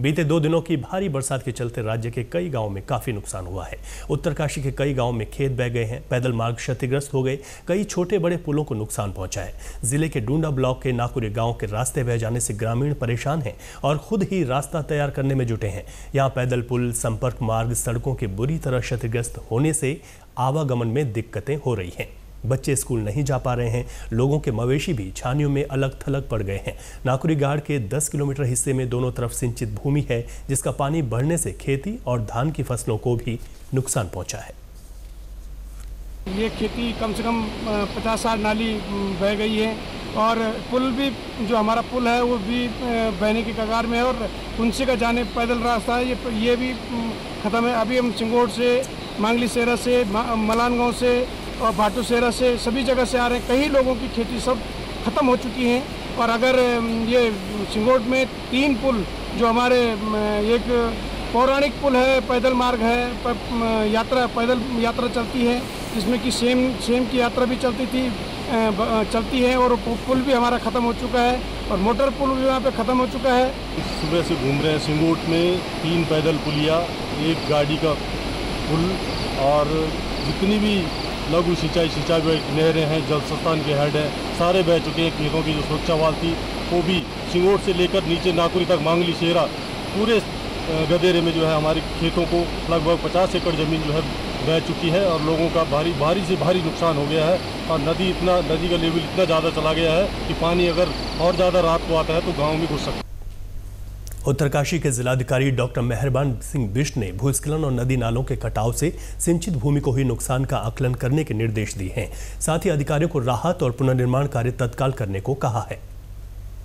बीते 2 दिनों की भारी बरसात के चलते राज्य के कई गांवों में काफी नुकसान हुआ है। उत्तरकाशी के कई गांवों में खेत बह गए हैं, पैदल मार्ग क्षतिग्रस्त हो गए, कई छोटे बड़े पुलों को नुकसान पहुंचा है। जिले के डूंडा ब्लॉक के नाकुरे गांव के रास्ते बह जाने से ग्रामीण परेशान हैं और खुद ही रास्ता तैयार करने में जुटे हैं। यहाँ पैदल पुल, संपर्क मार्ग, सड़कों के बुरी तरह क्षतिग्रस्त होने से आवागमन में दिक्कतें हो रही हैं। बच्चे स्कूल नहीं जा पा रहे हैं, लोगों के मवेशी भी छानियों में अलग थलग पड़ गए हैं। नाकुरी गाड़ के 10 किलोमीटर हिस्से में दोनों तरफ सिंचित भूमि है, जिसका पानी बढ़ने से खेती और धान की फसलों को भी नुकसान पहुंचा है। ये खेती कम से कम 50-60 नाली बह गई है और पुल भी, जो हमारा पुल है वो भी बहने की कगार में है और उनसे का जाने पैदल रास्ता है, ये भी ख़त्म है। अभी हम सिंगोट से, मांगली सेरा से, मलान गाँव से और भाटू सेरा से, सभी जगह से आ रहे हैं। कई लोगों की खेती सब ख़त्म हो चुकी हैं और अगर ये सिंगोट में 3 पुल, जो हमारे एक पौराणिक पुल है, पैदल मार्ग है, पैदल यात्रा चलती है, जिसमें कि सेम की यात्रा भी चलती है और पुल भी हमारा ख़त्म हो चुका है और मोटर पुल भी वहाँ पे ख़त्म हो चुका है। सुबह से घूम रहे हैं सिंगोट में 3 पैदल पुलिया, 1 गाड़ी का पुल और जितनी भी लघु सिंचाई नहरें हैं, जल संस्थान के हेड हैं, सारे बह चुके हैं। खेतों की जो सुरक्षा वाल थी वो भी सिंगोट से लेकर नीचे नाकुरी तक, मांगली शेरा, पूरे गदेरे में जो है हमारे खेतों को लगभग 50 एकड़ ज़मीन जो है बह चुकी है और लोगों का भारी से भारी नुकसान हो गया है। और नदी का लेवल इतना ज़्यादा चला गया है कि पानी अगर और ज़्यादा रात को आता है तो गाँव में घुस सकता है। उत्तरकाशी के जिलाधिकारी डॉक्टर मेहरबान सिंह बिष्ट ने भूस्खलन और नदी नालों के कटाव से सिंचित भूमि को हुई नुकसान का आकलन करने के निर्देश दिए हैं। साथ ही अधिकारियों को राहत और पुनर्निर्माण कार्य तत्काल करने को कहा है।